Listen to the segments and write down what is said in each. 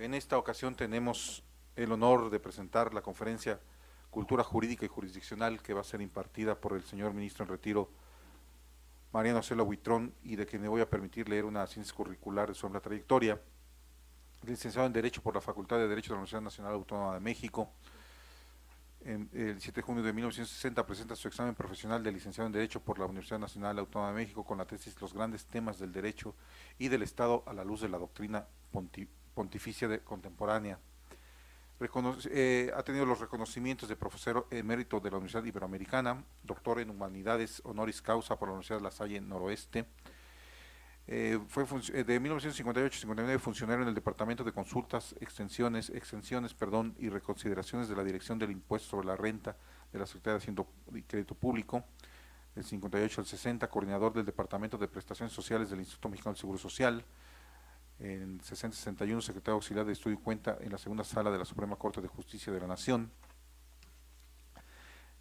En esta ocasión tenemos el honor de presentar la conferencia Cultura Jurídica y Jurisdiccional que va a ser impartida por el señor ministro en retiro Mariano Cela Huitrón, y de quien me voy a permitir leer una síntesis curricular sobre la trayectoria. Licenciado en Derecho por la Facultad de Derecho de la Universidad Nacional Autónoma de México. El 7 de junio de 1960 presenta su examen profesional de licenciado en Derecho por la Universidad Nacional Autónoma de México con la tesis Los grandes temas del derecho y del Estado a la luz de la doctrina pontificia contemporánea. Ha tenido los reconocimientos de profesor emérito de la Universidad Iberoamericana, doctor en Humanidades honoris causa por la Universidad de La Salle Noroeste. Fue de 1958 a 59 funcionario en el Departamento de Consultas, Extensiones y Reconsideraciones de la Dirección del Impuesto sobre la Renta de la Secretaría de Hacienda y Crédito Público. Del 58 al 60, coordinador del Departamento de Prestaciones Sociales del Instituto Mexicano del Seguro Social. En 60-61, secretario auxiliar de Estudio y Cuenta en la segunda sala de la Suprema Corte de Justicia de la Nación.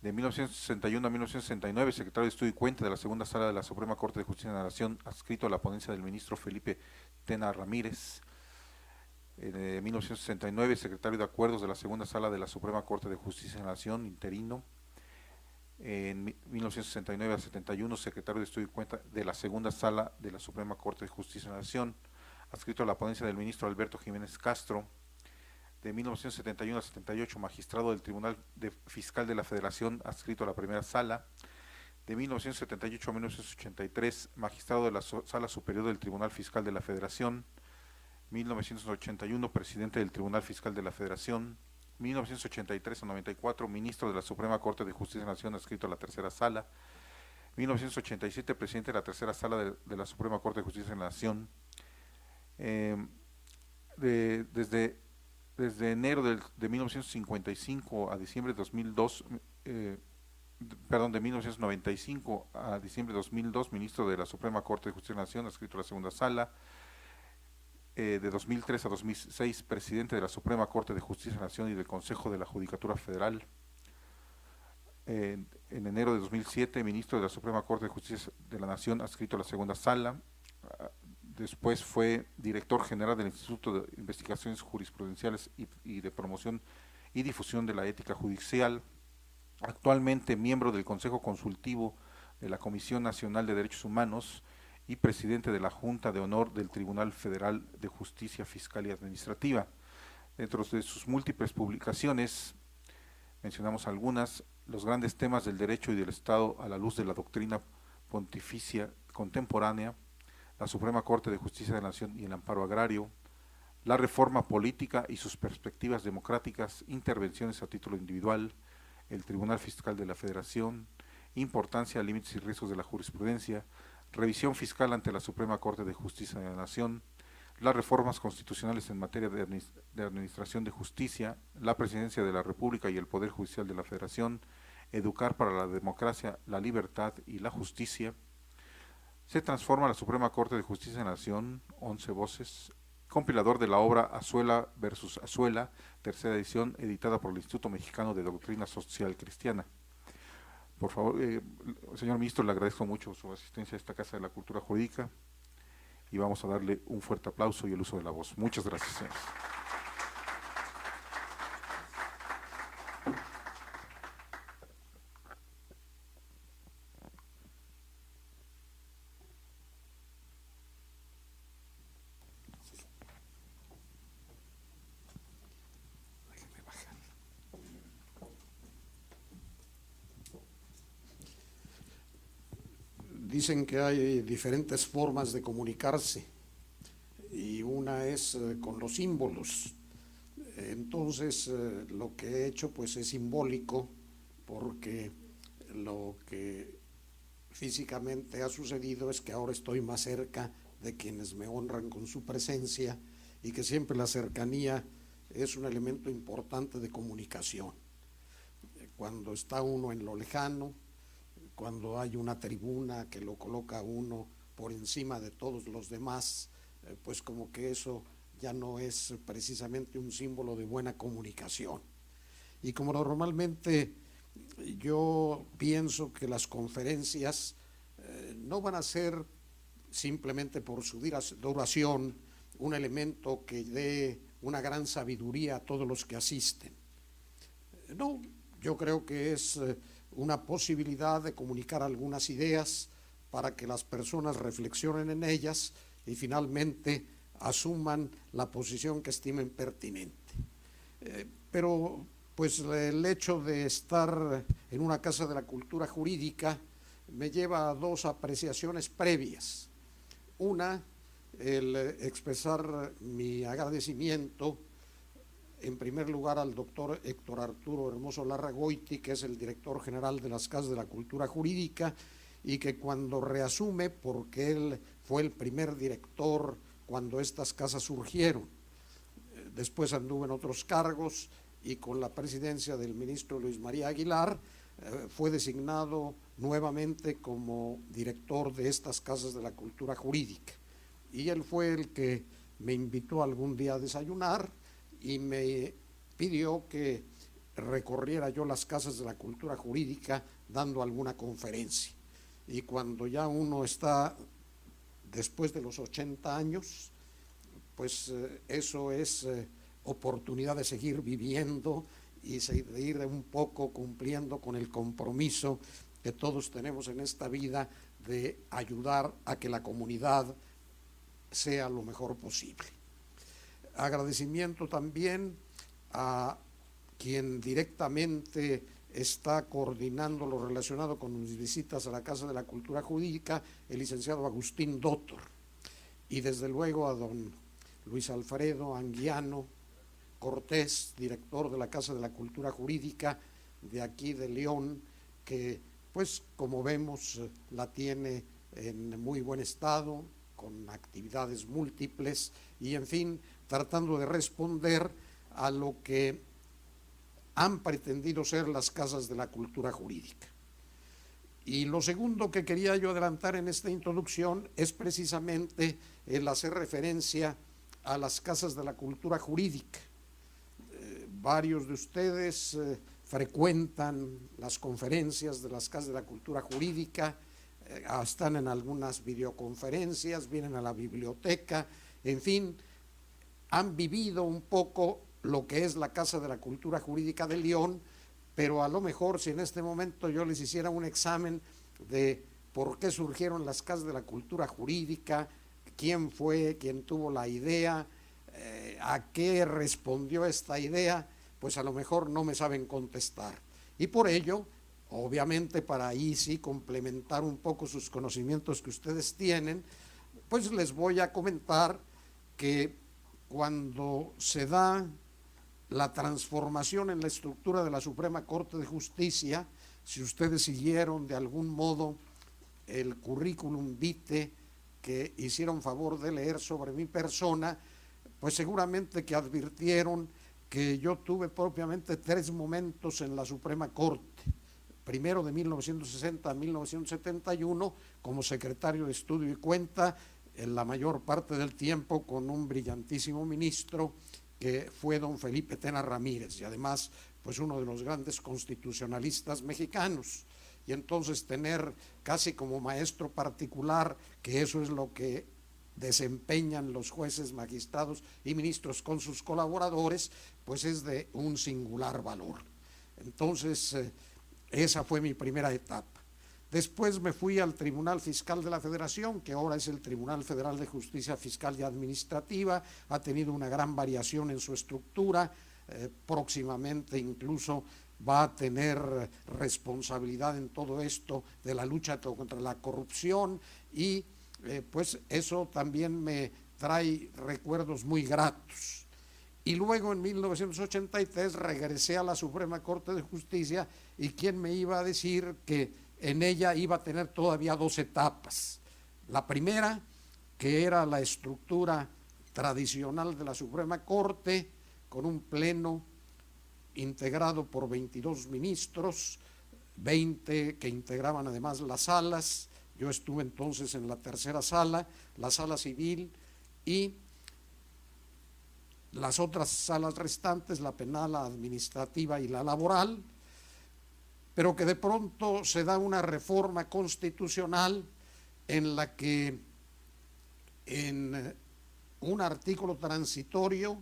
De 1961 a 1969, secretario de Estudio y Cuenta de la segunda sala de la Suprema Corte de Justicia de la Nación, adscrito a la ponencia del ministro Felipe Tena Ramírez. De 1969, secretario de Acuerdos de la segunda sala de la Suprema Corte de Justicia de la Nación, interino. En 1969 a 71, secretario de Estudio y Cuenta de la segunda sala de la Suprema Corte de Justicia de la Nación, adscrito a la ponencia del ministro Alberto Jiménez Castro. De 1971 a 78, magistrado del Tribunal Fiscal de la Federación, adscrito a la primera sala. De 1978 a 1983, magistrado de la Sala Superior del Tribunal Fiscal de la Federación. 1981, presidente del Tribunal Fiscal de la Federación. 1983 a 94, ministro de la Suprema Corte de Justicia de la Nación, adscrito a la tercera sala. 1987, presidente de la tercera sala de la Suprema Corte de Justicia de la Nación. Desde enero de 1955 a diciembre de 2002, de 1995 a diciembre de 2002, ministro de la Suprema Corte de Justicia de la Nación, adscrito a la segunda sala. De 2003 a 2006, presidente de la Suprema Corte de Justicia de la Nación y del Consejo de la Judicatura Federal. En enero de 2007, ministro de la Suprema Corte de Justicia de la Nación, adscrito a la segunda sala. Después fue director general del Instituto de Investigaciones Jurisprudenciales y de Promoción y Difusión de la Ética Judicial. Actualmente miembro del Consejo Consultivo de la Comisión Nacional de Derechos Humanos y presidente de la Junta de Honor del Tribunal Federal de Justicia Fiscal y Administrativa. Dentro de sus múltiples publicaciones, mencionamos algunas: Los grandes temas del derecho y del Estado a la luz de la doctrina pontificia contemporánea, la Suprema Corte de Justicia de la Nación y el amparo agrario, la reforma política y sus perspectivas democráticas, intervenciones a título individual, el Tribunal Fiscal de la Federación, importancia, límites y riesgos de la jurisprudencia, revisión fiscal ante la Suprema Corte de Justicia de la Nación, las reformas constitucionales en materia de administración de justicia, la presidencia de la República y el Poder Judicial de la Federación, educar para la democracia, la libertad y la justicia. Se transforma la Suprema Corte de Justicia de la Nación, 11 voces, compilador de la obra Azuela versus Azuela, tercera edición, editada por el Instituto Mexicano de Doctrina Social Cristiana. Por favor, señor ministro, le agradezco mucho su asistencia a esta Casa de la Cultura Jurídica y vamos a darle un fuerte aplauso y el uso de la voz. Muchas gracias, señores. Dicen que hay diferentes formas de comunicarse y una es con los símbolos. Entonces lo que he hecho pues es simbólico, porque lo que físicamente ha sucedido es que ahora estoy más cerca de quienes me honran con su presencia, y que siempre la cercanía es un elemento importante de comunicación. Cuando está uno en lo lejano, cuando hay una tribuna que lo coloca uno por encima de todos los demás, pues como que eso ya no es precisamente un símbolo de buena comunicación. Y como normalmente yo pienso que las conferencias no van a ser simplemente por su duración un elemento que dé una gran sabiduría a todos los que asisten. No, yo creo que es una posibilidad de comunicar algunas ideas para que las personas reflexionen en ellas y finalmente asuman la posición que estimen pertinente. Pero pues el hecho de estar en una casa de la cultura jurídica me lleva a dos apreciaciones previas. Una, el expresar mi agradecimiento en primer lugar al doctor Héctor Arturo Hermoso Larragoiti, que es el director general de las Casas de la Cultura Jurídica, y que cuando reasume, porque él fue el primer director cuando estas casas surgieron, después anduvo en otros cargos y con la presidencia del ministro Luis María Aguilar fue designado nuevamente como director de estas Casas de la Cultura Jurídica. Y él fue el que me invitó algún día a desayunar y me pidió que recorriera yo las casas de la cultura jurídica dando alguna conferencia. Y cuando ya uno está después de los 80 años, pues eso es oportunidad de seguir viviendo y de ir un poco cumpliendo con el compromiso que todos tenemos en esta vida de ayudar a que la comunidad sea lo mejor posible. Agradecimiento también a quien directamente está coordinando lo relacionado con mis visitas a la Casa de la Cultura Jurídica, el licenciado Agustín Dottor, y desde luego a don Luis Alfredo Anguiano Cortés, director de la Casa de la Cultura Jurídica de aquí de León, que pues como vemos la tiene en muy buen estado, con actividades múltiples y en fin, tratando de responder a lo que han pretendido ser las casas de la cultura jurídica. Y lo segundo que quería yo adelantar en esta introducción es precisamente el hacer referencia a las casas de la cultura jurídica. Varios de ustedes frecuentan las conferencias de las casas de la cultura jurídica, están en algunas videoconferencias, vienen a la biblioteca, en fin, han vivido un poco lo que es la Casa de la Cultura Jurídica de León, pero a lo mejor si en este momento yo les hiciera un examen de por qué surgieron las Casas de la Cultura Jurídica, quién fue, quién tuvo la idea, a qué respondió esta idea, pues a lo mejor no me saben contestar. Y por ello, obviamente para ahí sí complementar un poco sus conocimientos que ustedes tienen, pues les voy a comentar que cuando se da la transformación en la estructura de la Suprema Corte de Justicia, si ustedes siguieron de algún modo el currículum vitae que hicieron favor de leer sobre mi persona, pues seguramente que advirtieron que yo tuve propiamente 3 momentos en la Suprema Corte. Primero de 1960 a 1971 como secretario de Estudio y Cuenta, en la mayor parte del tiempo con un brillantísimo ministro que fue don Felipe Tena Ramírez, y además pues uno de los grandes constitucionalistas mexicanos. Y entonces tener casi como maestro particular, que eso es lo que desempeñan los jueces, magistrados y ministros con sus colaboradores, pues es de un singular valor. Entonces, esa fue mi primera etapa. Después me fui al Tribunal Fiscal de la Federación, que ahora es el Tribunal Federal de Justicia Fiscal y Administrativa, ha tenido una gran variación en su estructura, próximamente incluso va a tener responsabilidad en todo esto de la lucha contra la corrupción y pues eso también me trae recuerdos muy gratos. Y luego en 1983 regresé a la Suprema Corte de Justicia y quién me iba a decir que en ella iba a tener todavía 2 etapas. La primera, que era la estructura tradicional de la Suprema Corte, con un pleno integrado por 22 ministros, 20 que integraban además las salas. Yo estuve entonces en la tercera sala, la sala civil, y las otras salas restantes, la penal, la administrativa y la laboral, pero que de pronto se da una reforma constitucional en la que en un artículo transitorio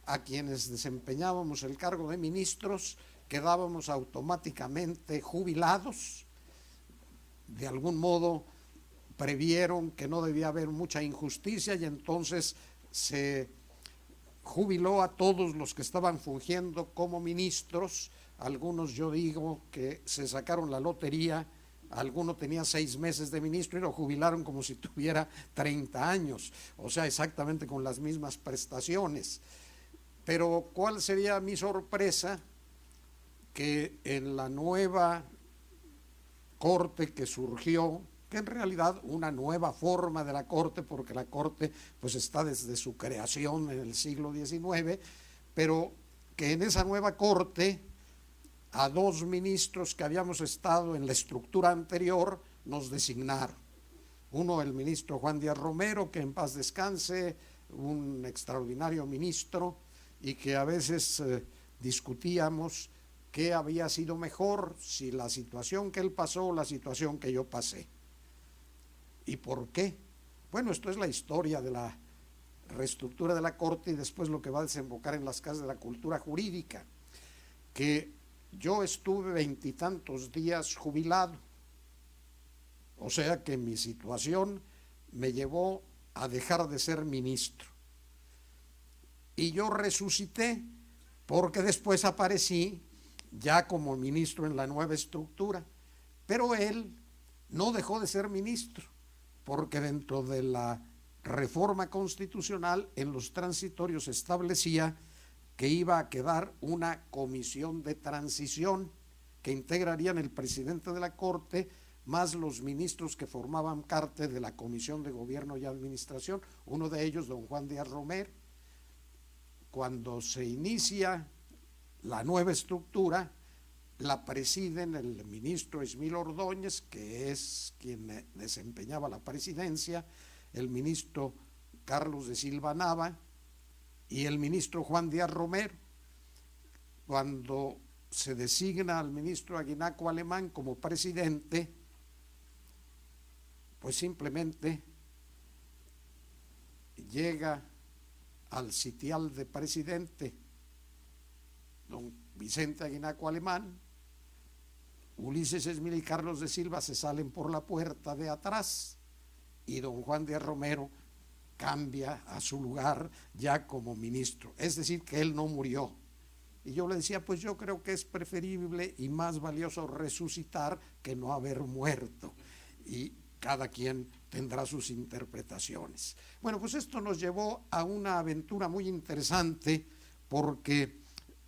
a quienes desempeñábamos el cargo de ministros quedábamos automáticamente jubilados. De algún modo previeron que no debía haber mucha injusticia y entonces se jubiló a todos los que estaban fungiendo como ministros. Algunos, yo digo, que se sacaron la lotería. Alguno tenía 6 meses de ministro y lo jubilaron como si tuviera 30 años, o sea, exactamente con las mismas prestaciones. Pero ¿cuál sería mi sorpresa? Que en la nueva corte que surgió, que en realidad una nueva forma de la corte, porque la corte pues está desde su creación en el siglo XIX, pero que en esa nueva corte a 2 ministros que habíamos estado en la estructura anterior nos designaron. Uno, el ministro Juan Díaz Romero, que en paz descanse, un extraordinario ministro, y que a veces discutíamos qué había sido mejor, si la situación que él pasó o la situación que yo pasé. ¿Y por qué? Bueno, esto es la historia de la reestructura de la Corte y después lo que va a desembocar en las casas de la cultura jurídica, que yo estuve 20 y tantos días jubilado, o sea que mi situación me llevó a dejar de ser ministro. Y yo resucité porque después aparecí ya como ministro en la nueva estructura, pero él no dejó de ser ministro, porque dentro de la reforma constitucional en los transitorios establecía que iba a quedar una comisión de transición que integrarían el presidente de la Corte más los ministros que formaban parte de la Comisión de Gobierno y Administración, uno de ellos don Juan Díaz Romero. Cuando se inicia la nueva estructura, la presiden el ministro Esmil Ordóñez, que es quien desempeñaba la presidencia, el ministro Carlos de Silva Nava y el ministro Juan Díaz Romero. Cuando se designa al ministro Aguinaco Alemán como presidente, pues simplemente llega al sitial de presidente don Vicente Aguinaco Alemán, Ulises Esmil y Carlos de Silva se salen por la puerta de atrás y don Juan Díaz Romero cambia a su lugar ya como ministro, es decir, que él no murió. Y yo le decía, pues yo creo que es preferible y más valioso resucitar que no haber muerto, y cada quien tendrá sus interpretaciones. Bueno, pues esto nos llevó a una aventura muy interesante, porque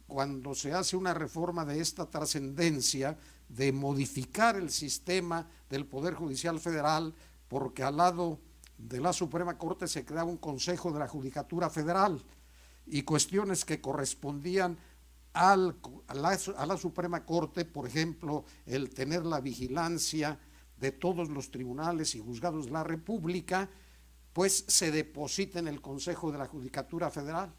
cuando se hace una reforma de esta trascendencia, de modificar el sistema del Poder Judicial Federal, porque al lado de la Suprema Corte se creaba un Consejo de la Judicatura Federal, y cuestiones que correspondían a la Suprema Corte, por ejemplo, el tener la vigilancia de todos los tribunales y juzgados de la República, pues se deposita en el Consejo de la Judicatura Federal.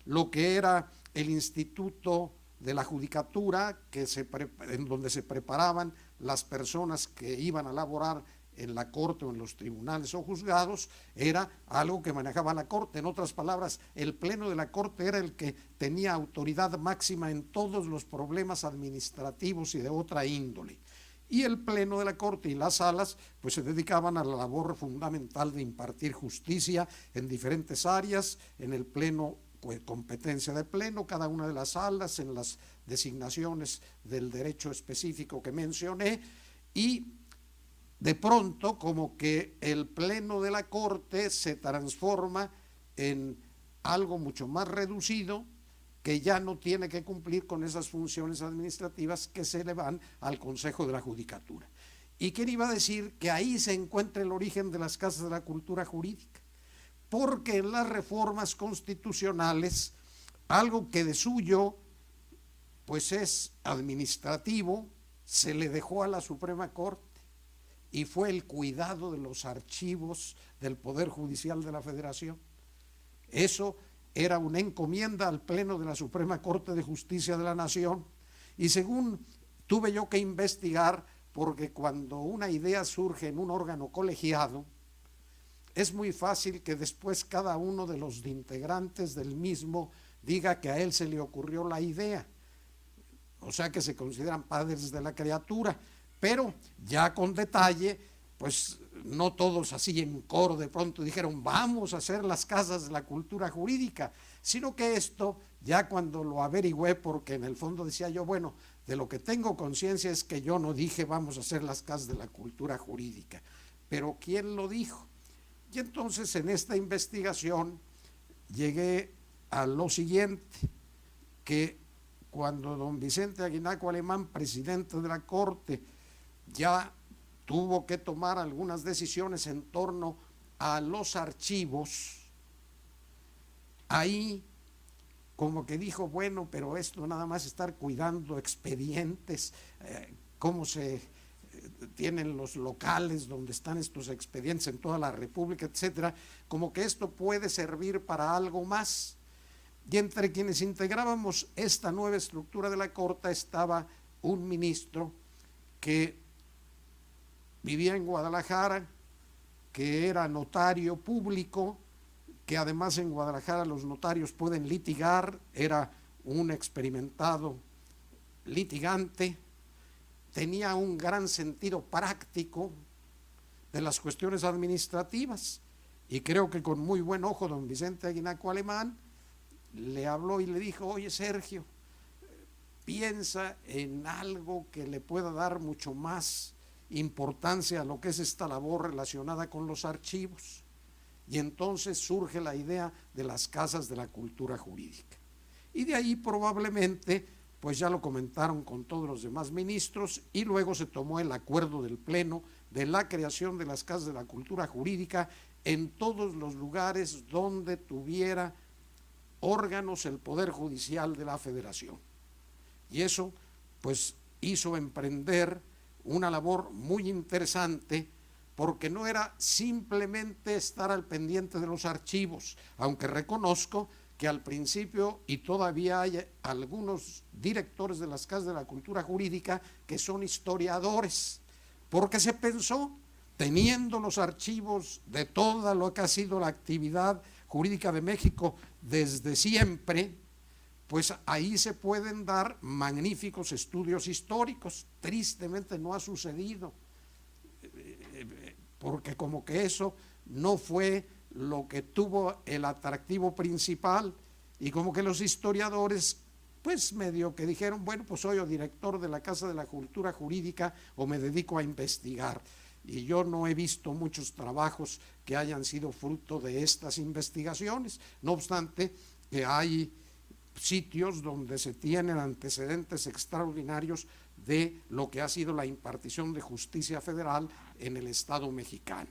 Lo que era el Instituto de la Judicatura, en donde se preparaban las personas que iban a laborar en la Corte o en los tribunales o juzgados, era algo que manejaba la Corte. En otras palabras, el Pleno de la Corte era el que tenía autoridad máxima en todos los problemas administrativos y de otra índole. Y el Pleno de la Corte y las salas pues se dedicaban a la labor fundamental de impartir justicia en diferentes áreas. En el Pleno, pues, competencia de Pleno, cada una de las salas, en las designaciones del derecho específico que mencioné, y de pronto como que el Pleno de la Corte se transforma en algo mucho más reducido, que ya no tiene que cumplir con esas funciones administrativas que se le van al Consejo de la Judicatura. ¿Y quién iba a decir que ahí se encuentra el origen de las casas de la cultura jurídica? Porque en las reformas constitucionales, algo que de suyo pues es administrativo, se le dejó a la Suprema Corte, y fue el cuidado de los archivos del Poder Judicial de la Federación. Eso era una encomienda al Pleno de la Suprema Corte de Justicia de la Nación, y según tuve yo que investigar, porque cuando una idea surge en un órgano colegiado, es muy fácil que después cada uno de los integrantes del mismo diga que a él se le ocurrió la idea. O sea que se consideran padres de la criatura, pero ya con detalle, pues no todos así en coro de pronto dijeron vamos a hacer las casas de la cultura jurídica, sino que esto ya cuando lo averigüé, porque en el fondo decía yo, bueno, de lo que tengo conciencia es que yo no dije vamos a hacer las casas de la cultura jurídica, pero ¿quién lo dijo? Y entonces en esta investigación llegué a lo siguiente, que cuando don Vicente Aguinaco Alemán, presidente de la Corte, ya tuvo que tomar algunas decisiones en torno a los archivos, ahí como que dijo, bueno, pero esto nada más estar cuidando expedientes, cómo se tienen los locales donde están estos expedientes en toda la República, etcétera, como que esto puede servir para algo más. Y entre quienes integrábamos esta nueva estructura de la Corte estaba un ministro que vivía en Guadalajara, que era notario público, que además en Guadalajara los notarios pueden litigar, era un experimentado litigante, tenía un gran sentido práctico de las cuestiones administrativas, y creo que con muy buen ojo don Vicente Aguinaco Alemán le habló y le dijo, oye Sergio, piensa en algo que le pueda dar mucho más importancia a lo que es esta labor relacionada con los archivos. Y entonces surge la idea de las casas de la cultura jurídica. Y de ahí probablemente, pues ya lo comentaron con todos los demás ministros, y luego se tomó el acuerdo del Pleno de la creación de las casas de la cultura jurídica en todos los lugares donde tuviera órganos el Poder Judicial de la Federación. Y eso pues hizo emprender una labor muy interesante, porque no era simplemente estar al pendiente de los archivos, aunque reconozco que al principio, y todavía hay algunos directores de las casas de la cultura jurídica que son historiadores, porque se pensó, teniendo los archivos de toda lo que ha sido la actividad jurídica de México desde siempre, pues ahí se pueden dar magníficos estudios históricos. Tristemente no ha sucedido, porque como que eso no fue lo que tuvo el atractivo principal, y como que los historiadores pues medio que dijeron, bueno, pues soy o director de la Casa de la Cultura Jurídica o me dedico a investigar. Y yo no he visto muchos trabajos que hayan sido fruto de estas investigaciones, no obstante que hay sitios donde se tienen antecedentes extraordinarios de lo que ha sido la impartición de justicia federal en el Estado mexicano.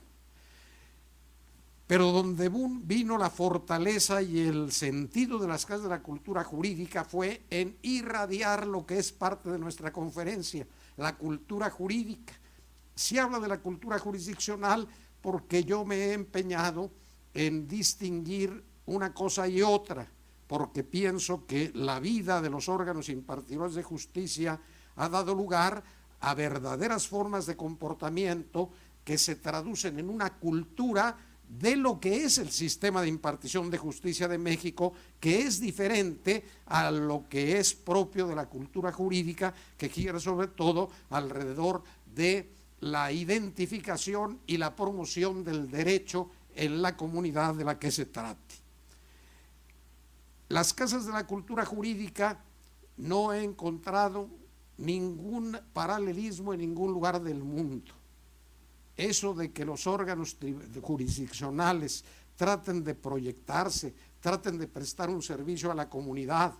Pero donde vino la fortaleza y el sentido de las casas de la cultura jurídica fue en irradiar lo que es parte de nuestra conferencia, la cultura jurídica. Se habla de la cultura jurisdiccional porque yo me he empeñado en distinguir una cosa y otra, porque pienso que la vida de los órganos impartidores de justicia ha dado lugar a verdaderas formas de comportamiento que se traducen en una cultura de lo que es el sistema de impartición de justicia de México, que es diferente a lo que es propio de la cultura jurídica, que gira sobre todo alrededor de la identificación y la promoción del derecho en la comunidad de la que se trate. Las casas de la cultura jurídica no he encontrado ningún paralelismo en ningún lugar del mundo. Eso de que los órganos jurisdiccionales traten de proyectarse, traten de prestar un servicio a la comunidad,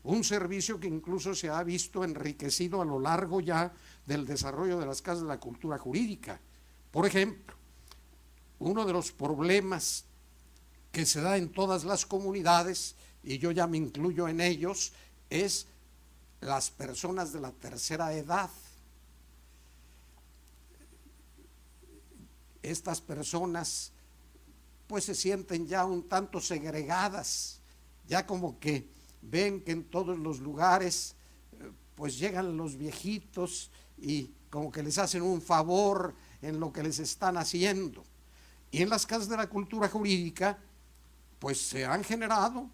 un servicio que incluso se ha visto enriquecido a lo largo ya del desarrollo de las casas de la cultura jurídica. Por ejemplo, uno de los problemas que se da en todas las comunidades, y yo ya me incluyo en ellos, es las personas de la tercera edad. Estas personas pues se sienten ya un tanto segregadas, ya como que ven que en todos los lugares pues llegan los viejitos y como que les hacen un favor en lo que les están haciendo. Y en las casas de la cultura jurídica pues se han generado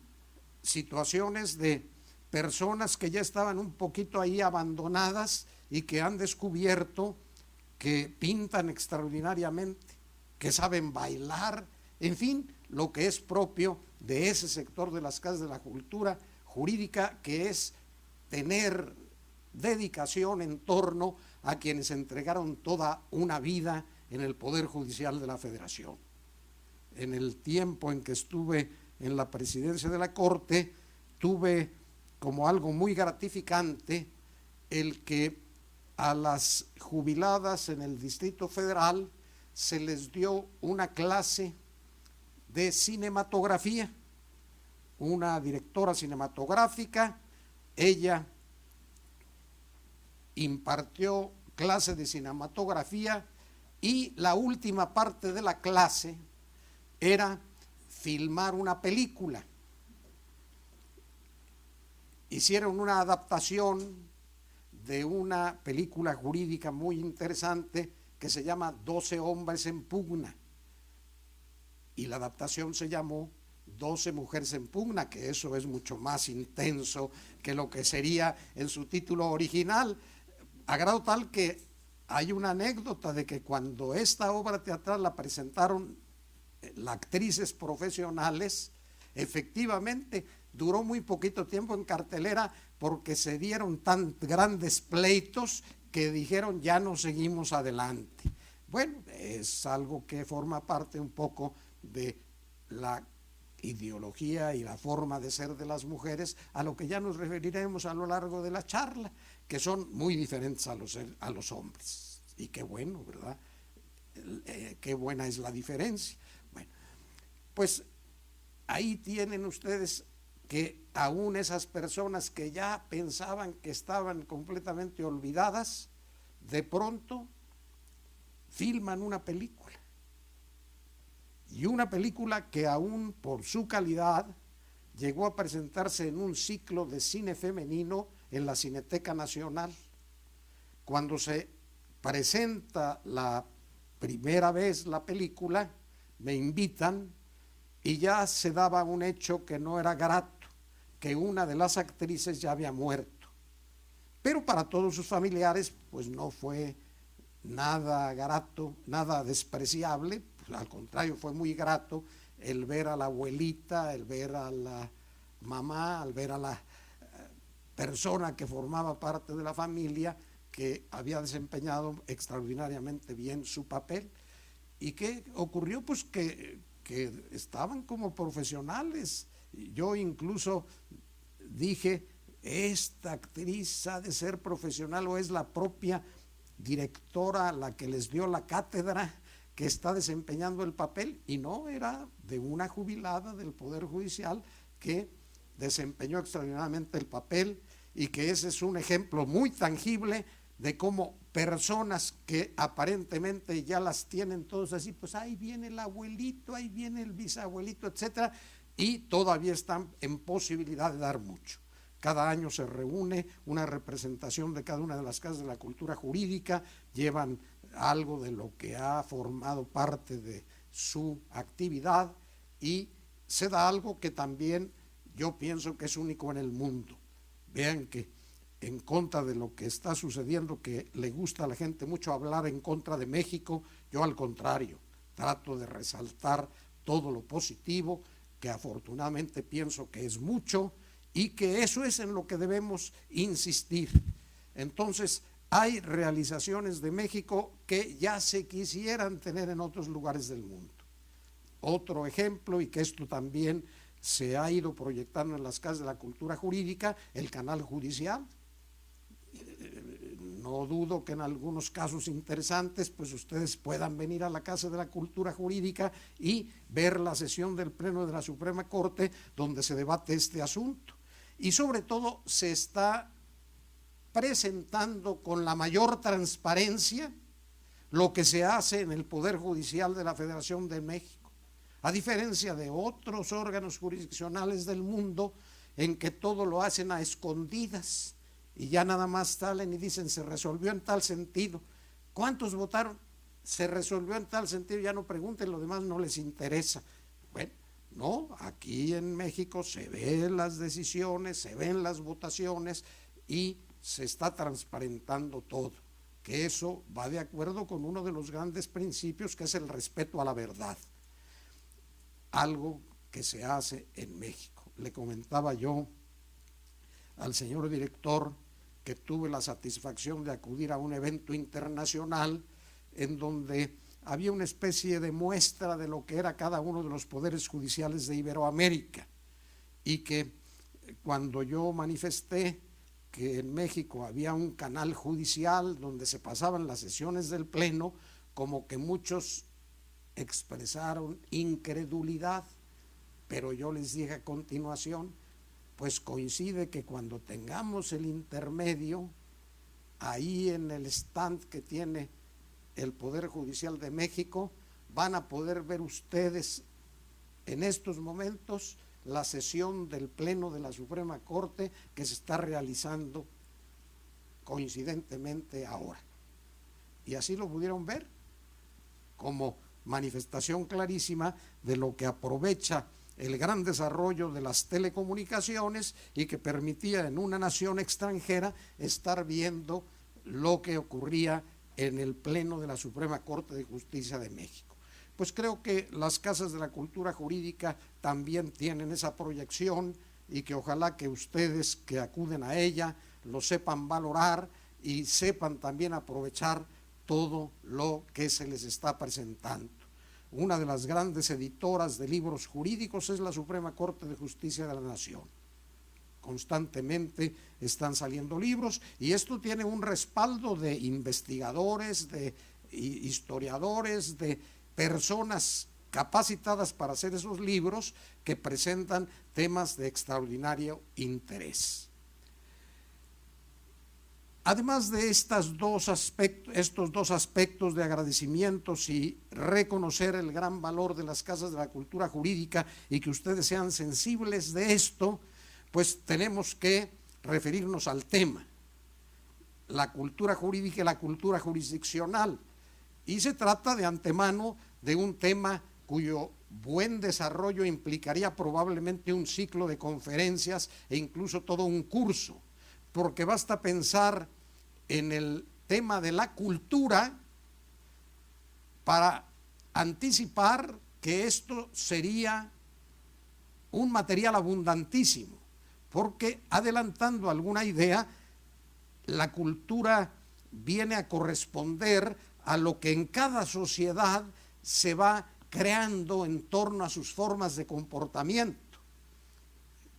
situaciones de personas que ya estaban un poquito ahí abandonadas y que han descubierto que pintan extraordinariamente, que saben bailar, en fin, lo que es propio de ese sector de las casas de la cultura jurídica, que es tener dedicación en torno a quienes entregaron toda una vida en el Poder Judicial de la Federación. En el tiempo en que estuve en la presidencia de la Corte, tuve como algo muy gratificante el que a las jubiladas en el Distrito Federal se les dio una clase de cinematografía, una directora cinematográfica, ella impartió clase de cinematografía y la última parte de la clase era filmar una película. Hicieron una adaptación de una película jurídica muy interesante que se llama 12 hombres en pugna, y la adaptación se llamó 12 mujeres en pugna, que eso es mucho más intenso que lo que sería en su título original, a grado tal que hay una anécdota de que cuando esta obra teatral la presentaron las actrices profesionales, efectivamente duró muy poquito tiempo en cartelera porque se dieron tan grandes pleitos que dijeron ya no seguimos adelante. Bueno, es algo que forma parte un poco de la ideología y la forma de ser de las mujeres, a lo que ya nos referiremos a lo largo de la charla, que son muy diferentes a los hombres. Y qué bueno, ¿verdad? Qué buena es la diferencia. Bueno, pues ahí tienen ustedes que aún esas personas que ya pensaban que estaban completamente olvidadas, de pronto filman una película. Y una película que aún por su calidad llegó a presentarse en un ciclo de cine femenino en la Cineteca Nacional. Cuando se presenta la primera vez la película, me invitan y ya se daba un hecho que no era grato, que una de las actrices ya había muerto. Pero para todos sus familiares, pues no fue nada grato, nada despreciable, pues al contrario, fue muy grato el ver a la abuelita, el ver a la mamá, al ver a la persona que formaba parte de la familia, que había desempeñado extraordinariamente bien su papel. ¿Y qué ocurrió? Pues que estaban como profesionales. Yo incluso dije, esta actriz ha de ser profesional o es la propia directora la que les dio la cátedra que está desempeñando el papel, y no, era de una jubilada del Poder Judicial que desempeñó extraordinariamente el papel, y que ese es un ejemplo muy tangible de cómo personas que aparentemente ya las tienen todos así, pues ahí viene el abuelito, ahí viene el bisabuelito, etcétera, y todavía están en posibilidad de dar mucho. Cada año se reúne una representación de cada una de las casas de la cultura jurídica, llevan algo de lo que ha formado parte de su actividad y se da algo que también yo pienso que es único en el mundo. Vean que en contra de lo que está sucediendo, que le gusta a la gente mucho hablar en contra de México, yo al contrario, trato de resaltar todo lo positivo, que afortunadamente pienso que es mucho, y que eso es en lo que debemos insistir. Entonces, hay realizaciones de México que ya se quisieran tener en otros lugares del mundo. Otro ejemplo, y que esto también se ha ido proyectando en las casas de la cultura jurídica, el canal judicial. No dudo que en algunos casos interesantes, pues ustedes puedan venir a la Casa de la Cultura Jurídica y ver la sesión del Pleno de la Suprema Corte donde se debate este asunto. Y sobre todo se está presentando con la mayor transparencia lo que se hace en el Poder Judicial de la Federación de México, a diferencia de otros órganos jurisdiccionales del mundo en que todo lo hacen a escondidas y ya nada más salen y dicen se resolvió en tal sentido. ¿Cuántos votaron? Se resolvió en tal sentido, ya no pregunten, lo demás no les interesa. Bueno, No, aquí en México se ven las decisiones, se ven las votaciones y se está transparentando todo, que eso va de acuerdo con uno de los grandes principios, que es el respeto a la verdad, algo que se hace en México. Le comentaba yo al señor director que tuve la satisfacción de acudir a un evento internacional en donde había una especie de muestra de lo que era cada uno de los poderes judiciales de Iberoamérica, y que cuando yo manifesté que en México había un canal judicial donde se pasaban las sesiones del Pleno, como que muchos expresaron incredulidad, pero yo les dije a continuación, pues coincide que cuando tengamos el intermedio, ahí en el stand que tiene el Poder Judicial de México, van a poder ver ustedes en estos momentos la sesión del Pleno de la Suprema Corte que se está realizando coincidentemente ahora. Y así lo pudieron ver como manifestación clarísima de lo que aprovecha el gran desarrollo de las telecomunicaciones y que permitía en una nación extranjera estar viendo lo que ocurría en el Pleno de la Suprema Corte de Justicia de México. Pues creo que las casas de la cultura jurídica también tienen esa proyección y que ojalá que ustedes que acuden a ella lo sepan valorar y sepan también aprovechar todo lo que se les está presentando. Una de las grandes editoras de libros jurídicos es la Suprema Corte de Justicia de la Nación. Constantemente están saliendo libros y esto tiene un respaldo de investigadores, de historiadores, de personas capacitadas para hacer esos libros que presentan temas de extraordinario interés. Además de estos dos aspectos de agradecimientos y reconocer el gran valor de las casas de la cultura jurídica y que ustedes sean sensibles de esto, pues tenemos que referirnos al tema, la cultura jurídica y la cultura jurisdiccional. Y se trata de antemano de un tema cuyo buen desarrollo implicaría probablemente un ciclo de conferencias e incluso todo un curso, porque basta pensar en el tema de la cultura para anticipar que esto sería un material abundantísimo, porque adelantando alguna idea, la cultura viene a corresponder a lo que en cada sociedad se va creando en torno a sus formas de comportamiento.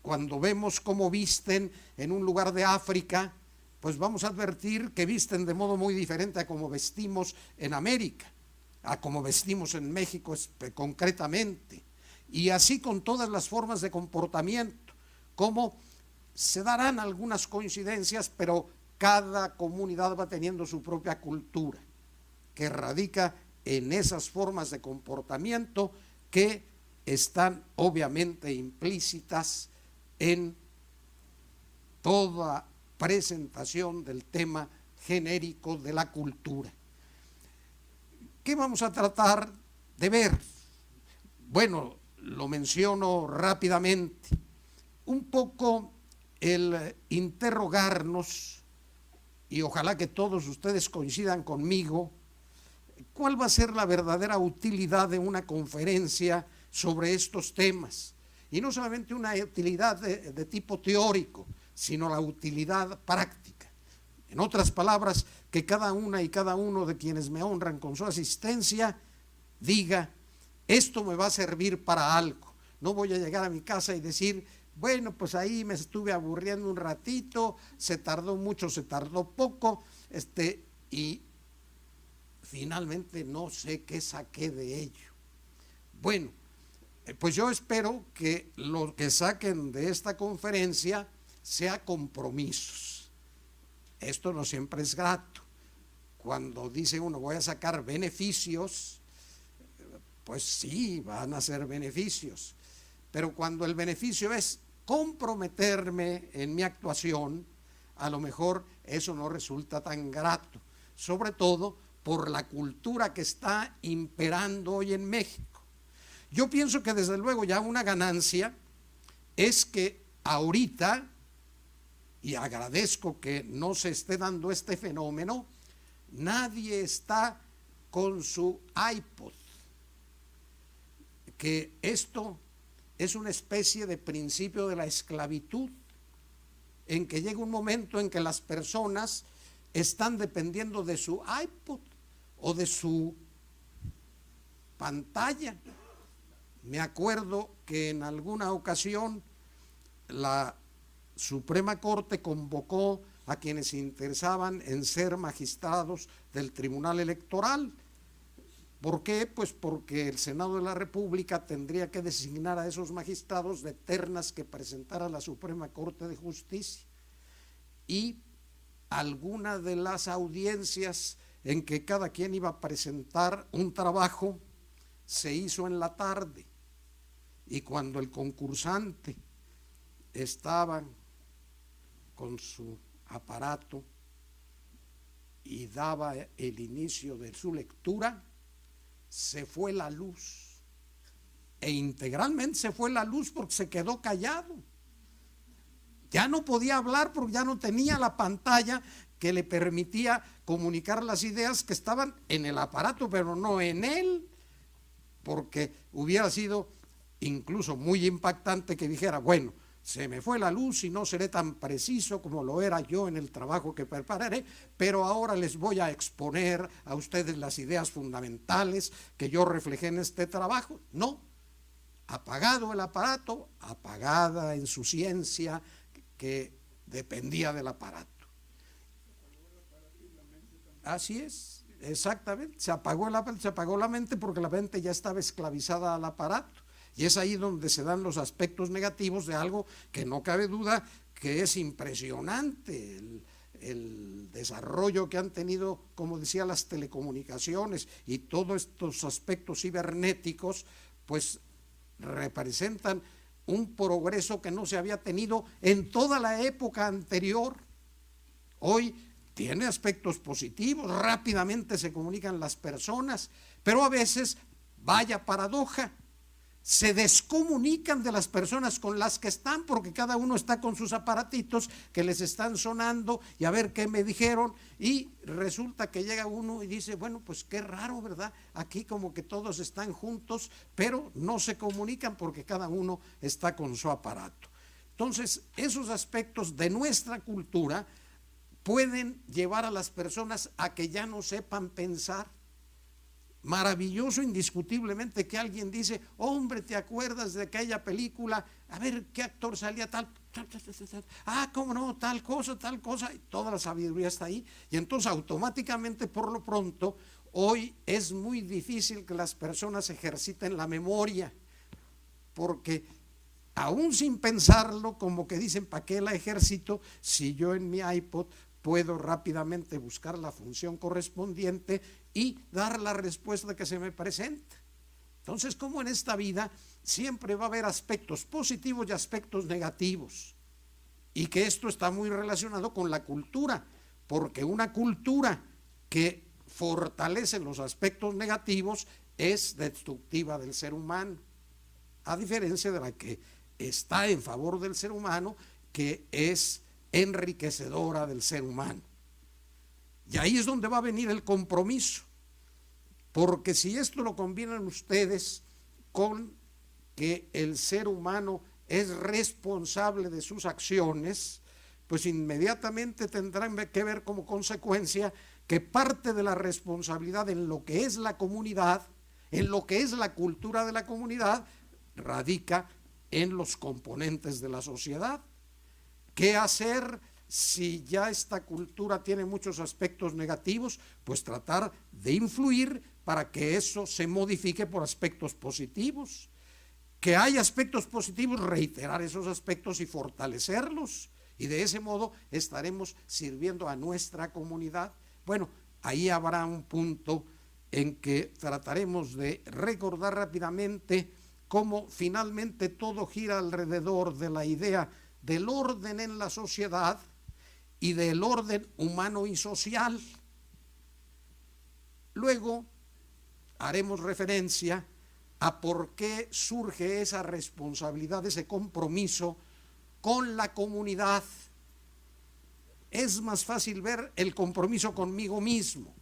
Cuando vemos cómo visten en un lugar de África, pues vamos a advertir que visten de modo muy diferente a como vestimos en América, a como vestimos en México concretamente, y así con todas las formas de comportamiento, como se darán algunas coincidencias, pero cada comunidad va teniendo su propia cultura, que radica en esas formas de comportamiento que están obviamente implícitas en toda presentación del tema genérico de la cultura. ¿Qué vamos a tratar de ver? Bueno, lo menciono rápidamente. Un poco el interrogarnos, y ojalá que todos ustedes coincidan conmigo, ¿cuál va a ser la verdadera utilidad de una conferencia sobre estos temas? Y no solamente una utilidad de tipo teórico, sino la utilidad práctica. En otras palabras, que cada una y cada uno de quienes me honran con su asistencia diga, esto me va a servir para algo. No voy a llegar a mi casa y decir, bueno, pues ahí me estuve aburriendo un ratito, se tardó mucho, se tardó poco, y finalmente no sé qué saqué de ello. Bueno, pues yo espero que lo que saquen de esta conferencia sea compromisos. Esto no siempre es grato. Cuando dice uno voy a sacar beneficios, pues sí, van a ser beneficios. Pero cuando el beneficio es comprometerme en mi actuación, a lo mejor eso no resulta tan grato, sobre todo por la cultura que está imperando hoy en México. Yo pienso que desde luego ya una ganancia es que ahorita, y agradezco que no se esté dando este fenómeno, nadie está con su iPod, que esto es una especie de principio de la esclavitud, en que llega un momento en que las personas están dependiendo de su iPod o de su pantalla. Me acuerdo que en alguna ocasión la Suprema Corte convocó a quienes se interesaban en ser magistrados del Tribunal Electoral. ¿Por qué? Pues porque el Senado de la República tendría que designar a esos magistrados de ternas que presentara la Suprema Corte de Justicia. Y alguna de las audiencias en que cada quien iba a presentar un trabajo se hizo en la tarde, y cuando el concursante estaba con su aparato y daba el inicio de su lectura, se fue la luz, e integralmente se fue la luz porque se quedó callado. Ya no podía hablar porque ya no tenía la pantalla que le permitía comunicar las ideas que estaban en el aparato, pero no en él, porque hubiera sido incluso muy impactante que dijera, bueno, se me fue la luz y no seré tan preciso como lo era yo en el trabajo que prepararé, pero ahora les voy a exponer a ustedes las ideas fundamentales que yo reflejé en este trabajo. No, apagado el aparato, apagada en su ciencia que dependía del aparato. Así es, exactamente, se apagó la mente porque la mente ya estaba esclavizada al aparato. Y es ahí donde se dan los aspectos negativos de algo que no cabe duda que es impresionante, el desarrollo que han tenido, como decía, las telecomunicaciones y todos estos aspectos cibernéticos, pues representan un progreso que no se había tenido en toda la época anterior. Hoy tiene aspectos positivos, rápidamente se comunican las personas, pero a veces, vaya paradoja, se descomunican de las personas con las que están, porque cada uno está con sus aparatitos que les están sonando y a ver qué me dijeron, y resulta que llega uno y dice, bueno, pues qué raro, ¿verdad? Aquí como que todos están juntos, pero no se comunican porque cada uno está con su aparato. Entonces, esos aspectos de nuestra cultura pueden llevar a las personas a que ya no sepan pensar. Maravilloso indiscutiblemente que alguien dice, hombre, ¿te acuerdas de aquella película? A ver, ¿qué actor salía tal? ¿Cómo no? Tal cosa, y toda la sabiduría está ahí. Y entonces automáticamente, por lo pronto, hoy es muy difícil que las personas ejerciten la memoria, porque aún sin pensarlo, como que dicen, ¿para qué la ejercito si yo en mi iPod puedo rápidamente buscar la función correspondiente y dar la respuesta que se me presenta? Entonces, como en esta vida siempre va a haber aspectos positivos y aspectos negativos, y que esto está muy relacionado con la cultura, porque una cultura que fortalece los aspectos negativos es destructiva del ser humano, a diferencia de la que está en favor del ser humano, que es enriquecedora del ser humano. Y ahí es donde va a venir el compromiso, porque si esto lo combinan ustedes con que el ser humano es responsable de sus acciones, pues inmediatamente tendrán que ver como consecuencia que parte de la responsabilidad en lo que es la comunidad, en lo que es la cultura de la comunidad, radica en los componentes de la sociedad. ¿Qué hacer si ya esta cultura tiene muchos aspectos negativos? Pues tratar de influir para que eso se modifique por aspectos positivos. Que hay aspectos positivos, reiterar esos aspectos y fortalecerlos. Y de ese modo estaremos sirviendo a nuestra comunidad. Bueno, ahí habrá un punto en que trataremos de recordar rápidamente cómo finalmente todo gira alrededor de la idea del orden en la sociedad y del orden humano y social. Luego haremos referencia a por qué surge esa responsabilidad, ese compromiso con la comunidad. Es más fácil ver el compromiso conmigo mismo.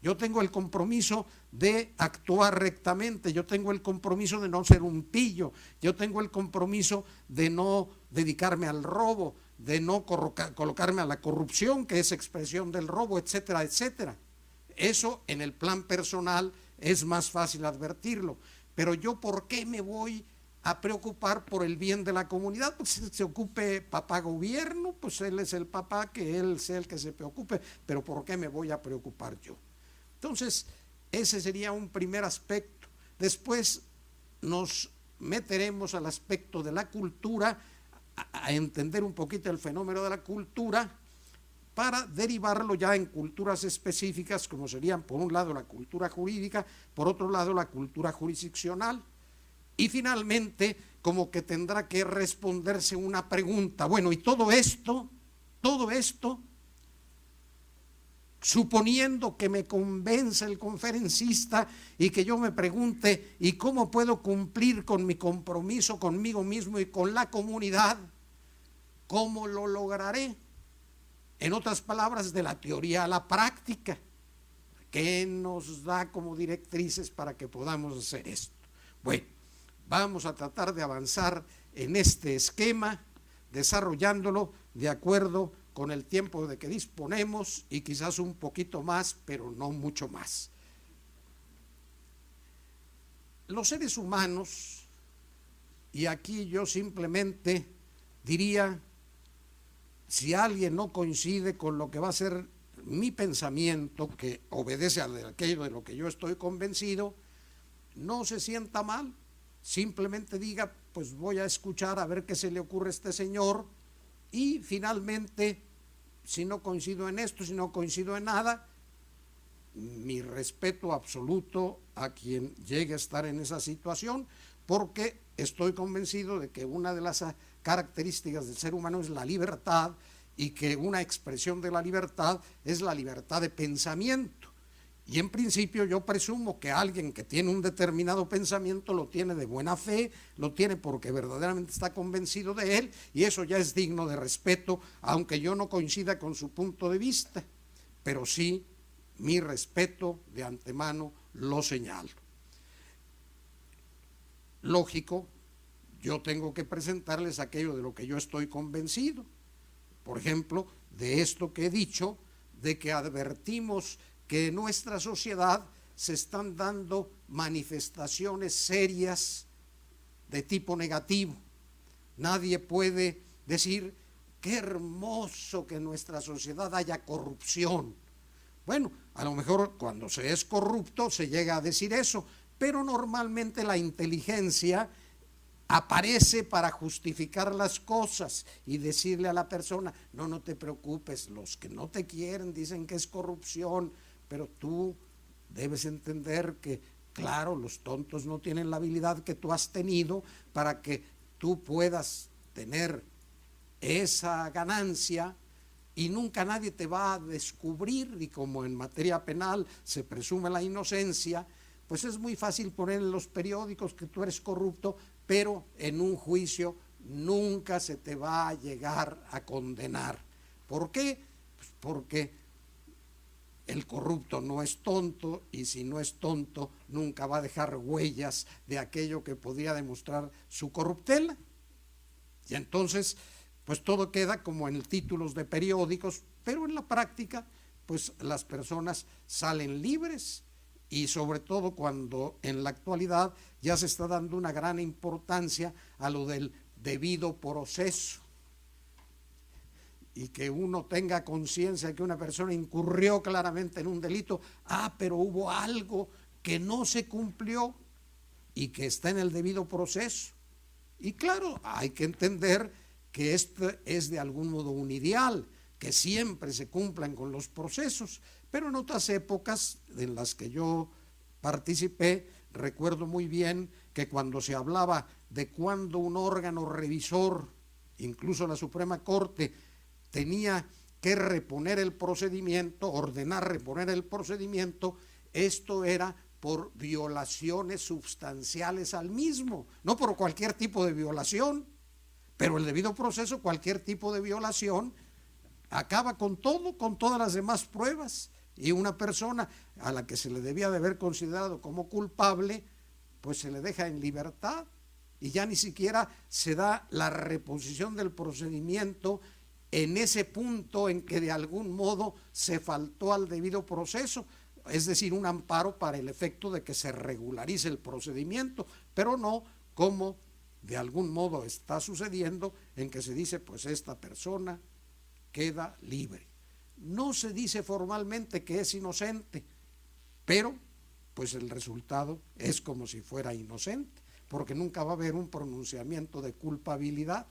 Yo tengo el compromiso de actuar rectamente, yo tengo el compromiso de no ser un pillo, yo tengo el compromiso de no dedicarme al robo, de no colocarme a la corrupción, que es expresión del robo, etcétera, etcétera. Eso en el plan personal es más fácil advertirlo. Pero yo, ¿por qué me voy a preocupar por el bien de la comunidad? Pues se ocupe papá gobierno, pues él es el papá, que él sea el que se preocupe, pero ¿por qué me voy a preocupar yo? Entonces, ese sería un primer aspecto. Después nos meteremos al aspecto de la cultura, a entender un poquito el fenómeno de la cultura, para derivarlo ya en culturas específicas, como serían por un lado la cultura jurídica, por otro lado la cultura jurisdiccional. Y finalmente, como que tendrá que responderse una pregunta. Bueno, y todo esto, suponiendo que me convence el conferencista y que yo me pregunte, ¿y cómo puedo cumplir con mi compromiso conmigo mismo y con la comunidad? ¿Cómo lo lograré? En otras palabras, de la teoría a la práctica. ¿Qué nos da como directrices para que podamos hacer esto? Bueno, vamos a tratar de avanzar en este esquema, desarrollándolo de acuerdo con el tiempo de que disponemos y quizás un poquito más, pero no mucho más. Los seres humanos, y aquí yo simplemente diría, si alguien no coincide con lo que va a ser mi pensamiento, que obedece a aquello de lo que yo estoy convencido, no se sienta mal, simplemente diga, pues voy a escuchar a ver qué se le ocurre a este señor, y finalmente, si no coincido en esto, si no coincido en nada, mi respeto absoluto a quien llegue a estar en esa situación, porque estoy convencido de que una de las características del ser humano es la libertad, y que una expresión de la libertad es la libertad de pensamiento. Y en principio yo presumo que alguien que tiene un determinado pensamiento lo tiene de buena fe, lo tiene porque verdaderamente está convencido de él, y eso ya es digno de respeto, aunque yo no coincida con su punto de vista, pero sí mi respeto de antemano lo señalo. Lógico, yo tengo que presentarles aquello de lo que yo estoy convencido. Por ejemplo, de esto que he dicho, de que advertimos que en nuestra sociedad se están dando manifestaciones serias de tipo negativo. Nadie puede decir, qué hermoso que en nuestra sociedad haya corrupción. Bueno, a lo mejor cuando se es corrupto se llega a decir eso, pero normalmente la inteligencia aparece para justificar las cosas y decirle a la persona, no te preocupes, los que no te quieren dicen que es corrupción, pero tú debes entender que, claro, los tontos no tienen la habilidad que tú has tenido para que tú puedas tener esa ganancia, y nunca nadie te va a descubrir, y como en materia penal se presume la inocencia, pues es muy fácil poner en los periódicos que tú eres corrupto, pero en un juicio nunca se te va a llegar a condenar. ¿Por qué? Pues porque el corrupto no es tonto, y si no es tonto nunca va a dejar huellas de aquello que podría demostrar su corruptela. Y entonces pues todo queda como en títulos de periódicos, pero en la práctica pues las personas salen libres, y sobre todo cuando en la actualidad ya se está dando una gran importancia a lo del debido proceso, y que uno tenga conciencia de que una persona incurrió claramente en un delito, pero hubo algo que no se cumplió y que está en el debido proceso. Y claro, hay que entender que esto es de algún modo un ideal, que siempre se cumplan con los procesos, pero en otras épocas en las que yo participé, recuerdo muy bien que cuando se hablaba de cuando un órgano revisor, incluso la Suprema Corte, tenía que reponer el procedimiento, ordenar reponer el procedimiento, esto era por violaciones sustanciales al mismo, no por cualquier tipo de violación, pero el debido proceso, cualquier tipo de violación, acaba con todo, con todas las demás pruebas, y una persona a la que se le debía de haber considerado como culpable, pues se le deja en libertad y ya ni siquiera se da la reposición del procedimiento en ese punto en que de algún modo se faltó al debido proceso, es decir, un amparo para el efecto de que se regularice el procedimiento, pero no como de algún modo está sucediendo, en que se dice pues esta persona queda libre. No se dice formalmente que es inocente, pero pues el resultado es como si fuera inocente, porque nunca va a haber un pronunciamiento de culpabilidad.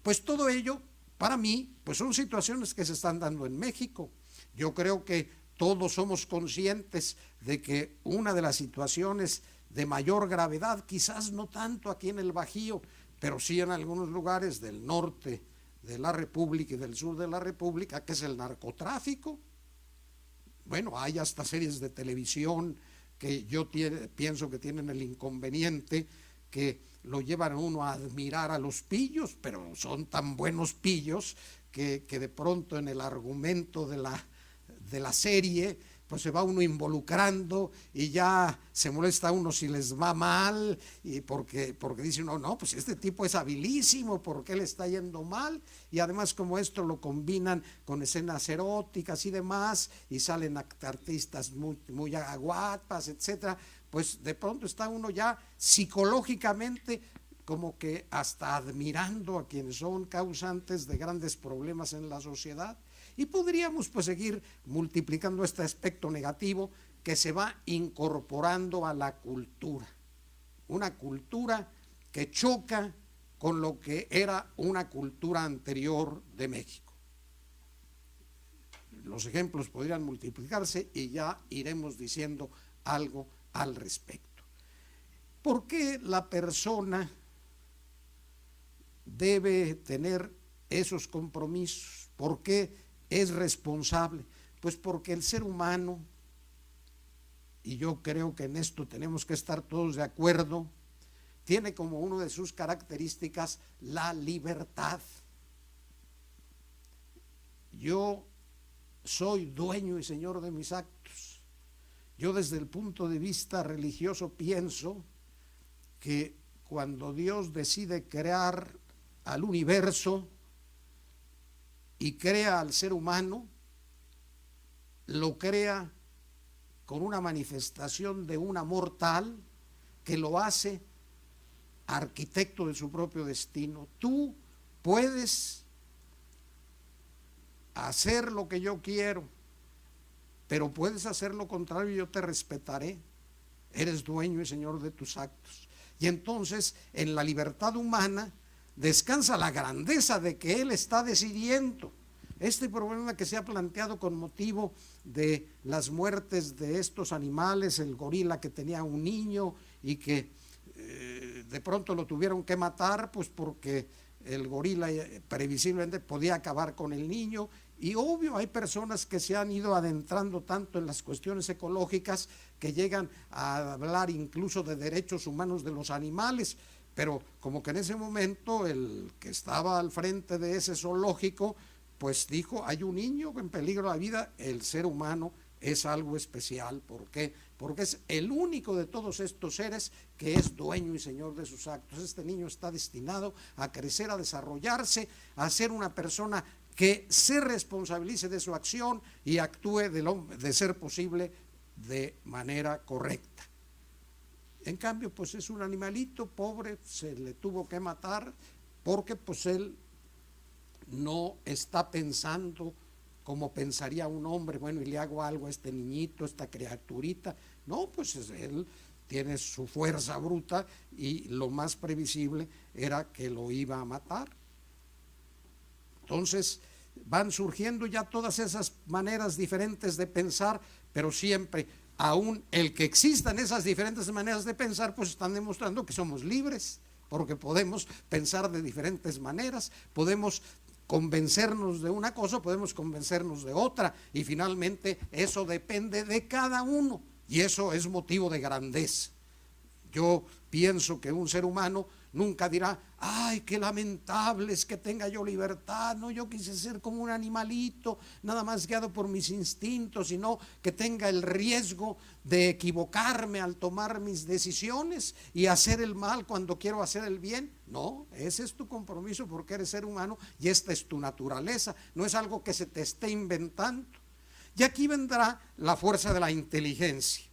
Pues todo ello, para mí, pues son situaciones que se están dando en México. Yo creo que todos somos conscientes de que una de las situaciones de mayor gravedad, quizás no tanto aquí en el Bajío, pero sí en algunos lugares del norte de la República y del sur de la República, que es el narcotráfico. Bueno, hay hasta series de televisión que yo pienso que tienen el inconveniente que lo llevan a uno a admirar a los pillos, pero son tan buenos pillos que de pronto en el argumento de la serie pues se va uno involucrando y ya se molesta uno si les va mal, y porque dice uno, no, pues este tipo es habilísimo, ¿por qué le está yendo mal? Y además como esto lo combinan con escenas eróticas y demás, y salen artistas muy guapas, etcétera, pues de pronto está uno ya psicológicamente como que hasta admirando a quienes son causantes de grandes problemas en la sociedad. Y podríamos pues seguir multiplicando este aspecto negativo que se va incorporando a la cultura, una cultura que choca con lo que era una cultura anterior de México. Los ejemplos podrían multiplicarse y ya iremos diciendo algo al respecto. ¿Por qué la persona debe tener esos compromisos? ¿Por qué es responsable? Pues porque el ser humano, y yo creo que en esto tenemos que estar todos de acuerdo, tiene como una de sus características la libertad. Yo soy dueño y señor de mis actos. Yo desde el punto de vista religioso pienso que cuando Dios decide crear al universo y crea al ser humano, lo crea con una manifestación de un amor tal que lo hace arquitecto de su propio destino. Tú puedes hacer lo que yo quiero, pero puedes hacer lo contrario y yo te respetaré. Eres dueño y señor de tus actos. Y entonces en la libertad humana descansa la grandeza de que Él está decidiendo. Este problema que se ha planteado con motivo de las muertes de estos animales, el gorila que tenía un niño y que de pronto lo tuvieron que matar, pues porque el gorila previsiblemente podía acabar con el niño, y obvio hay personas que se han ido adentrando tanto en las cuestiones ecológicas que llegan a hablar incluso de derechos humanos de los animales, pero como que en ese momento el que estaba al frente de ese zoológico pues dijo, hay un niño en peligro de vida, el ser humano es algo especial. ¿Por qué? Porque es el único de todos estos seres que es dueño y señor de sus actos. Este niño está destinado a crecer, a desarrollarse, a ser una persona que se responsabilice de su acción y actúe de ser posible de manera correcta. En cambio, pues es un animalito pobre, se le tuvo que matar porque pues él no está pensando como pensaría un hombre, bueno, y le hago algo a este niñito, a esta criaturita. No, pues él tiene su fuerza bruta y lo más previsible era que lo iba a matar. Entonces van surgiendo ya todas esas maneras diferentes de pensar, pero siempre, aún el que existan esas diferentes maneras de pensar, pues están demostrando que somos libres, porque podemos pensar de diferentes maneras, podemos convencernos de una cosa, podemos convencernos de otra, y finalmente eso depende de cada uno. y eso es motivo de grandeza. Yo pienso que un ser humano nunca dirá, ay, qué lamentable es que tenga yo libertad, no, yo quise ser como un animalito, nada más guiado por mis instintos, sino que tenga el riesgo de equivocarme al tomar mis decisiones y hacer el mal cuando quiero hacer el bien. No, ese es tu compromiso porque eres ser humano y esta es tu naturaleza, no es algo que se te esté inventando. Y aquí vendrá la fuerza de la inteligencia,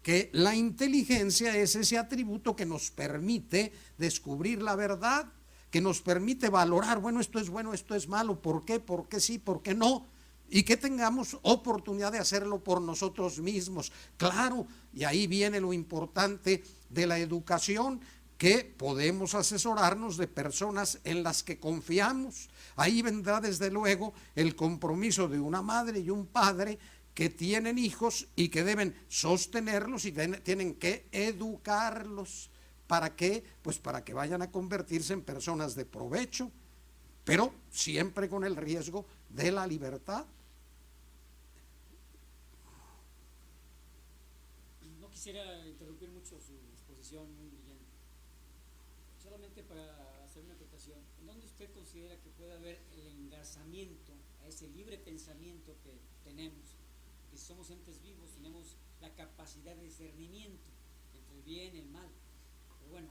que la inteligencia es ese atributo que nos permite descubrir la verdad, que nos permite valorar, bueno, esto es malo, ¿por qué? ¿Por qué sí? ¿Por qué no? Y que tengamos oportunidad de hacerlo por nosotros mismos. Claro, y ahí viene lo importante de la educación, que podemos asesorarnos de personas en las que confiamos. Ahí vendrá desde luego el compromiso de una madre y un padre que tienen hijos y que deben sostenerlos y tienen que educarlos. ¿Para qué? Pues para que vayan a convertirse en personas de provecho, pero siempre con el riesgo de la libertad. No quisiera interrumpir mucho su exposición, muy brillante. Solamente para hacer una acotación, ¿en dónde usted considera que puede haber el engarzamiento a ese libre pensamiento que tenemos? Que si somos entes vivos tenemos la capacidad de discernimiento entre el bien y el mal. Pero bueno,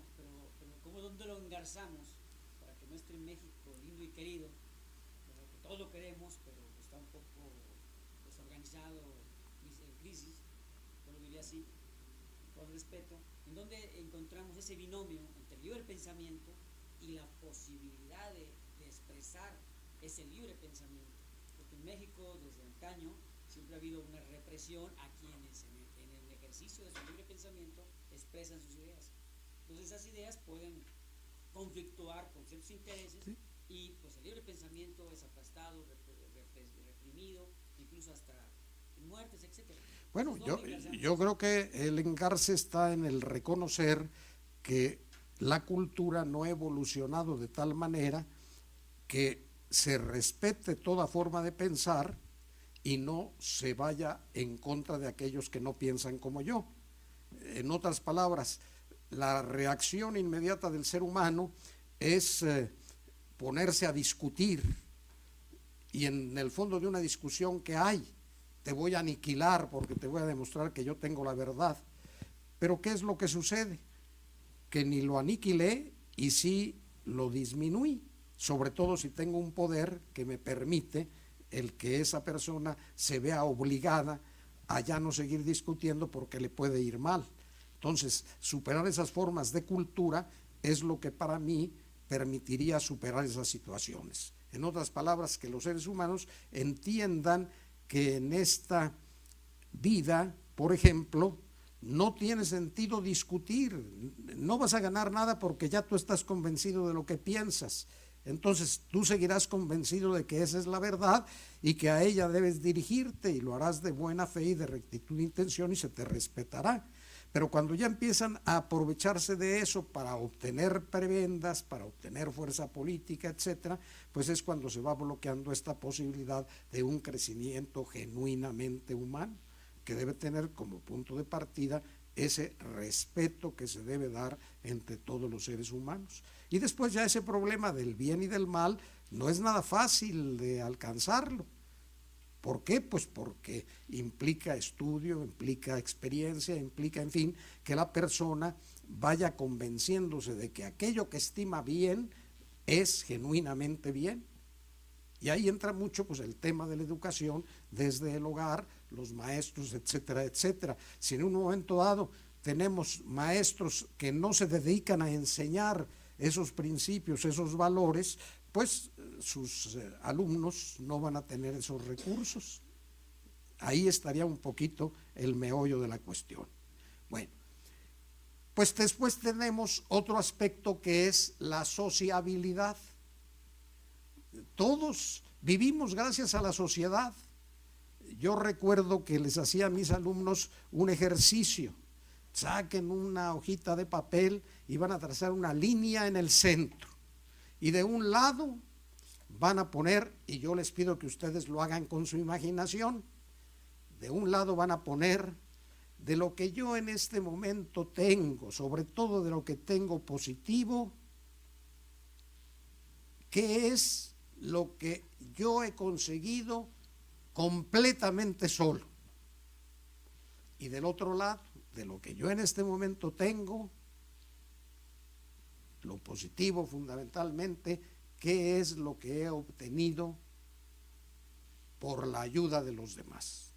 ¿cómo dónde lo engarzamos para que nuestro México lindo y querido, que todos lo queremos, pero está un poco desorganizado, en crisis, yo lo diría así, con respeto, en donde encontramos ese binomio entre el libre pensamiento y la posibilidad de expresar ese libre pensamiento? Porque en México, desde antaño, siempre ha habido una represión a quienes en el ejercicio de su libre pensamiento expresan sus ideas. Entonces esas ideas pueden conflictuar con ciertos intereses, ¿sí? Y pues el libre pensamiento es aplastado, reprimido, incluso hasta muertes, etcétera. Bueno, yo creo que el engarce está en el reconocer que la cultura no ha evolucionado de tal manera que se respete toda forma de pensar y no se vaya en contra de aquellos que no piensan como yo. En otras palabras, la reacción inmediata del ser humano es ponerse a discutir, y en el fondo de una discusión que hay, te voy a aniquilar porque te voy a demostrar que yo tengo la verdad. Pero ¿qué es lo que sucede? Que ni lo aniquilé y sí lo disminuí, sobre todo si tengo un poder que me permite el que esa persona se vea obligada a ya no seguir discutiendo porque le puede ir mal. Entonces, superar esas formas de cultura es lo que para mí permitiría superar esas situaciones. En otras palabras, que los seres humanos entiendan que en esta vida, por ejemplo, no tiene sentido discutir, no vas a ganar nada porque ya tú estás convencido de lo que piensas. Entonces tú seguirás convencido de que esa es la verdad y que a ella debes dirigirte, y lo harás de buena fe y de rectitud de intención y se te respetará. Pero cuando ya empiezan a aprovecharse de eso para obtener prebendas, para obtener fuerza política, etcétera, pues es cuando se va bloqueando esta posibilidad de un crecimiento genuinamente humano, que debe tener como punto de partida ese respeto que se debe dar entre todos los seres humanos. Y después ya ese problema del bien y del mal no es nada fácil de alcanzarlo. ¿Por qué? Pues porque implica estudio, implica experiencia, implica, en fin, que la persona vaya convenciéndose de que aquello que estima bien es genuinamente bien. Y ahí entra mucho pues el tema de la educación desde el hogar, los maestros, etcétera, etcétera. Si en un momento dado tenemos maestros que no se dedican a enseñar esos principios, esos valores, pues sus alumnos no van a tener esos recursos. Ahí estaría un poquito el meollo de la cuestión. Bueno, pues después tenemos otro aspecto que es la sociabilidad. Todos vivimos gracias a la sociedad. Yo recuerdo que les hacía a mis alumnos un ejercicio. Saquen una hojita de papel y van a trazar una línea en el centro. Y de un lado van a poner, y yo les pido que ustedes lo hagan con su imaginación, de un lado van a poner de lo que yo en este momento tengo, sobre todo de lo que tengo positivo, qué es lo que yo he conseguido completamente solo. Y del otro lado, de lo que yo en este momento tengo, lo positivo fundamentalmente, qué es lo que he obtenido por la ayuda de los demás.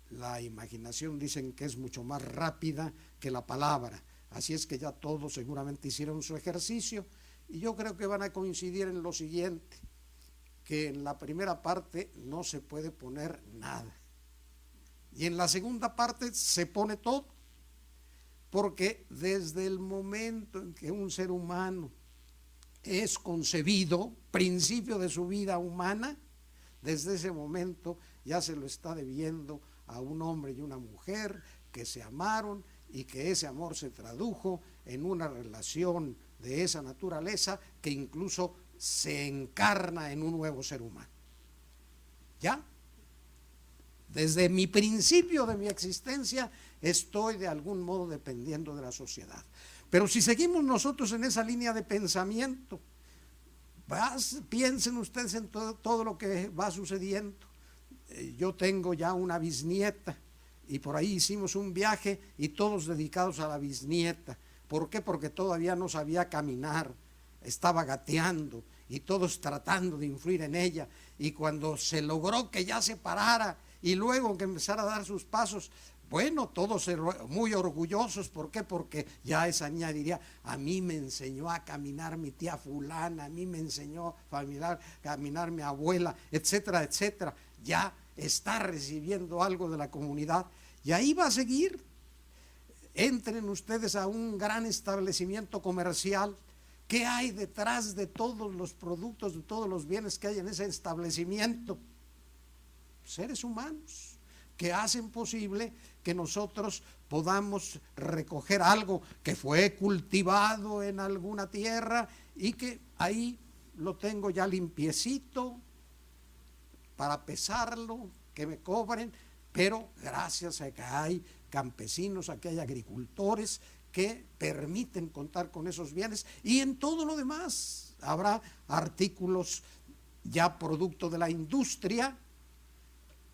La imaginación dicen que es mucho más rápida que la palabra, así es que ya todos seguramente hicieron su ejercicio y yo creo que van a coincidir en lo siguiente, que en la primera parte no se puede poner nada y en la segunda parte se pone todo, porque desde el momento en que un ser humano es concebido, principio de su vida humana, desde ese momento ya se lo está debiendo a un hombre y una mujer que se amaron y que ese amor se tradujo en una relación de esa naturaleza que incluso se encarna en un nuevo ser humano. ¿Ya? Desde mi principio de mi existencia estoy de algún modo dependiendo de la sociedad. Pero si seguimos nosotros en esa línea de pensamiento, piensen ustedes en todo lo que va sucediendo. Yo tengo ya una bisnieta y por ahí hicimos un viaje y todos dedicados a la bisnieta. ¿Por qué? Porque todavía no sabía caminar, estaba gateando y todos tratando de influir en ella. Y cuando se logró que ya se parara y luego que empezara a dar sus pasos, bueno, todos muy orgullosos. ¿Por qué? Porque ya esa niña diría, a mí me enseñó a caminar mi tía fulana, a mí me enseñó a caminar mi abuela, etcétera, etcétera. Ya está recibiendo algo de la comunidad y ahí va a seguir. Entren ustedes a un gran establecimiento comercial. ¿Qué hay detrás de todos los productos, de todos los bienes que hay en ese establecimiento? Seres humanos que hacen posible que nosotros podamos recoger algo que fue cultivado en alguna tierra y que ahí lo tengo ya limpiecito para pesarlo, que me cobren, pero gracias a que hay campesinos, a que hay agricultores que permiten contar con esos bienes, y en todo lo demás habrá artículos ya producto de la industria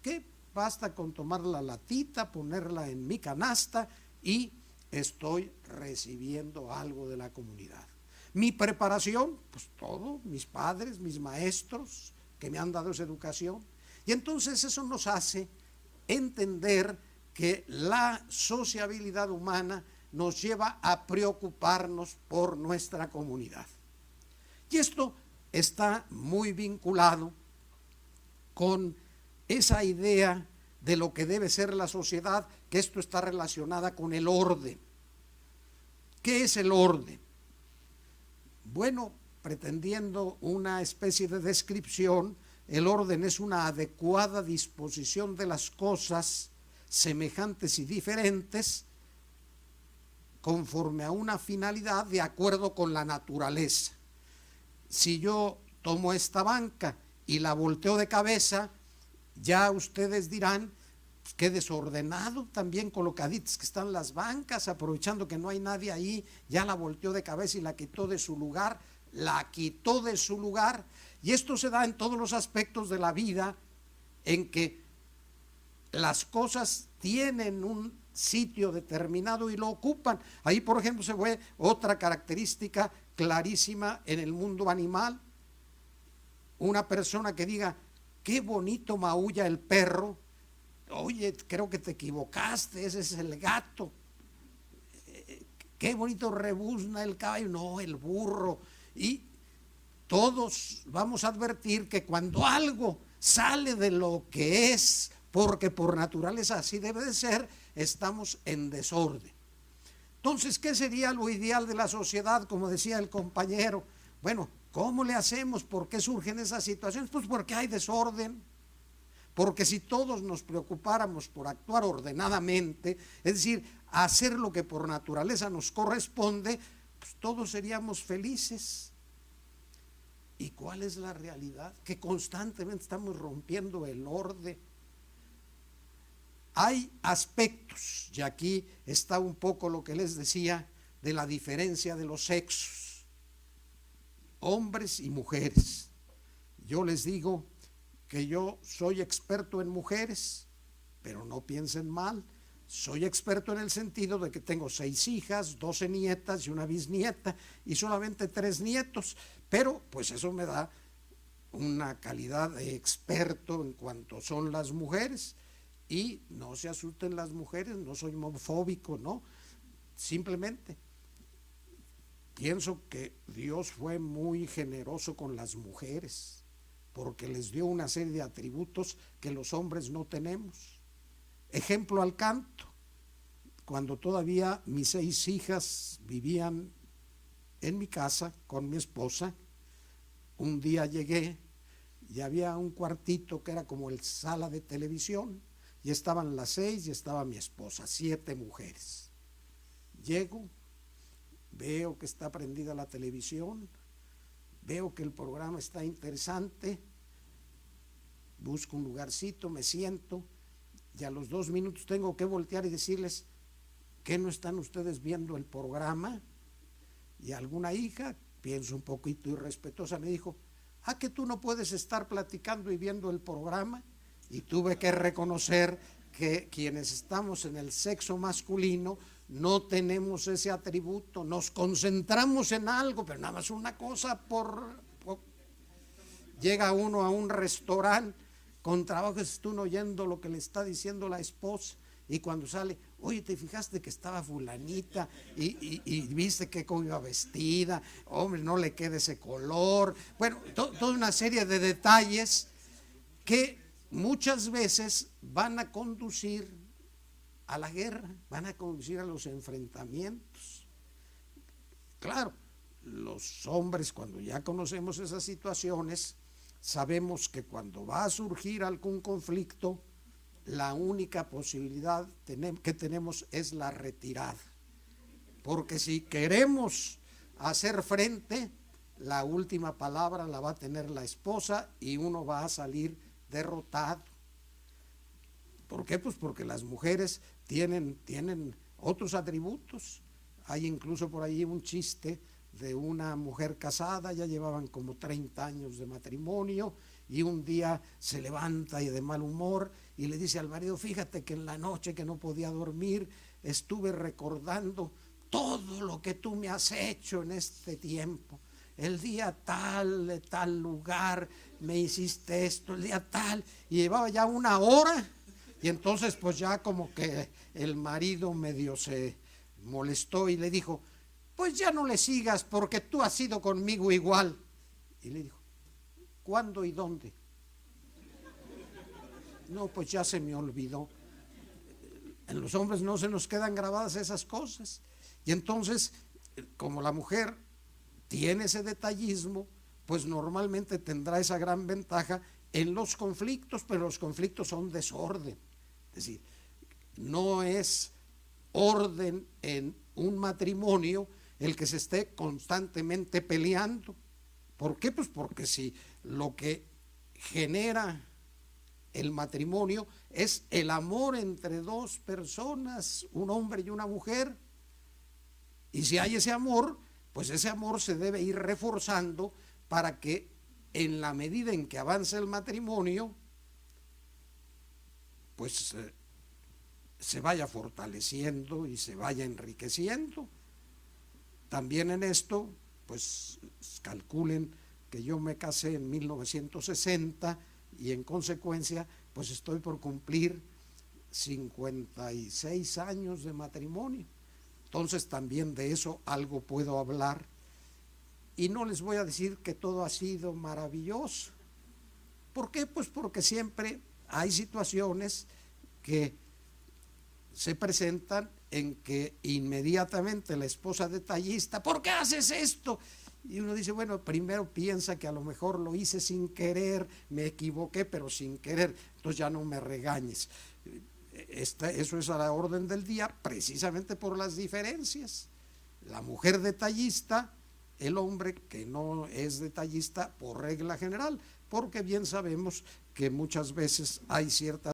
que basta con tomar la latita, ponerla en mi canasta y estoy recibiendo algo de la comunidad. Mi preparación, pues todo, mis padres, mis maestros que me han dado esa educación, y entonces eso nos hace entender que la sociabilidad humana nos lleva a preocuparnos por nuestra comunidad. Y esto está muy vinculado con esa idea de lo que debe ser la sociedad, que esto está relacionada con el orden. ¿Qué es el orden? Bueno, pretendiendo una especie de descripción, el orden es una adecuada disposición de las cosas semejantes y diferentes conforme a una finalidad de acuerdo con la naturaleza. Si yo tomo esta banca y la volteo de cabeza, ya ustedes dirán, qué desordenado, también colocaditas que están las bancas, aprovechando que no hay nadie ahí, ya la volteó de cabeza y la quitó de su lugar, y esto se da en todos los aspectos de la vida, en que las cosas tienen un sitio determinado y lo ocupan. Ahí, por ejemplo, se ve otra característica clarísima en el mundo animal. Una persona que diga, qué bonito maulla el perro, oye, creo que te equivocaste, ese es el gato. Qué bonito rebuzna el caballo, no, el burro. Y todos vamos a advertir que cuando algo sale de lo que es, porque por naturaleza así debe de ser, estamos en desorden. Entonces, ¿qué sería lo ideal de la sociedad? Como decía el compañero, bueno, ¿cómo le hacemos? ¿Por qué surgen esas situaciones? Pues porque hay desorden. Porque si todos nos preocupáramos por actuar ordenadamente, es decir, hacer lo que por naturaleza nos corresponde, pues todos seríamos felices. ¿Y cuál es la realidad? Que constantemente estamos rompiendo el orden. hay aspectos, y aquí está un poco lo que les decía de la diferencia de los sexos, hombres y mujeres. Yo les digo que yo soy experto en mujeres, pero no piensen mal, soy experto en el sentido de que tengo 6 hijas, 12 nietas y una bisnieta y solamente 3 nietos, pero pues eso me da una calidad de experto en cuanto son las mujeres. Y no se asusten las mujeres, no soy homofóbico, no, simplemente pienso que Dios fue muy generoso con las mujeres, porque les dio una serie de atributos que los hombres no tenemos. Ejemplo al canto, cuando todavía mis 6 hijas vivían en mi casa con mi esposa, un día llegué y había un cuartito que era como el sala de televisión, y estaban las 6 y estaba mi esposa, 7 mujeres. Llego, veo que está prendida la televisión, veo que el programa está interesante, busco un lugarcito, me siento, y a los 2 minutos tengo que voltear y decirles: ¿qué no están ustedes viendo el programa? Y alguna hija, pienso un poquito irrespetuosa, me dijo: ¿ah, que tú no puedes estar platicando y viendo el programa? Y tuve que reconocer que quienes estamos en el sexo masculino no tenemos ese atributo, nos concentramos en algo, pero nada más una cosa llega uno a un restaurante con trabajo, está uno oyendo lo que le está diciendo la esposa, y cuando sale: oye, ¿te fijaste que estaba fulanita? Y viste que cómo iba vestida, hombre, no le queda ese color. Bueno, toda una serie de detalles que muchas veces van a conducir a la guerra, van a conducir a los enfrentamientos. Claro, los hombres, cuando ya conocemos esas situaciones, sabemos que cuando va a surgir algún conflicto, la única posibilidad que tenemos es la retirada, porque si queremos hacer frente, la última palabra la va a tener la esposa y uno va a salir derrotado. ¿Por qué? Pues porque las mujeres tienen otros atributos. Hay incluso por ahí un chiste de una mujer casada, ya llevaban como 30 años de matrimonio, y un día se levanta y de mal humor y le dice al marido: fíjate que en la noche que no podía dormir estuve recordando todo lo que tú me has hecho en este tiempo. El día tal, de tal lugar, me hiciste esto, el día tal, y llevaba ya 1 hora, y entonces pues ya como que el marido medio se molestó y le dijo: pues ya no le sigas porque tú has sido conmigo igual. Y le dijo: ¿cuándo y dónde? No, pues ya se me olvidó. En los hombres no se nos quedan grabadas esas cosas. Y entonces, como la mujer tiene ese detallismo, pues normalmente tendrá esa gran ventaja en los conflictos, pero los conflictos son desorden. Es decir, no es orden en un matrimonio el que se esté constantemente peleando. ¿Por qué? Pues porque si lo que genera el matrimonio es el amor entre 2 personas, un hombre y una mujer, y si hay ese amor, pues ese amor se debe ir reforzando para que en la medida en que avance el matrimonio, pues se vaya fortaleciendo y se vaya enriqueciendo. También en esto, pues calculen que yo me casé en 1960 y en consecuencia pues estoy por cumplir 56 años de matrimonio. Entonces también de eso algo puedo hablar, y no les voy a decir que todo ha sido maravilloso. ¿Por qué? Pues porque siempre hay situaciones que se presentan en que inmediatamente la esposa detallista: ¿por qué haces esto? Y uno dice: bueno, primero piensa que a lo mejor lo hice sin querer, me equivoqué, pero sin querer, entonces ya no me regañes. Eso es a la orden del día, precisamente por las diferencias. La mujer detallista, el hombre que no es detallista por regla general, porque bien sabemos que muchas veces hay ciertas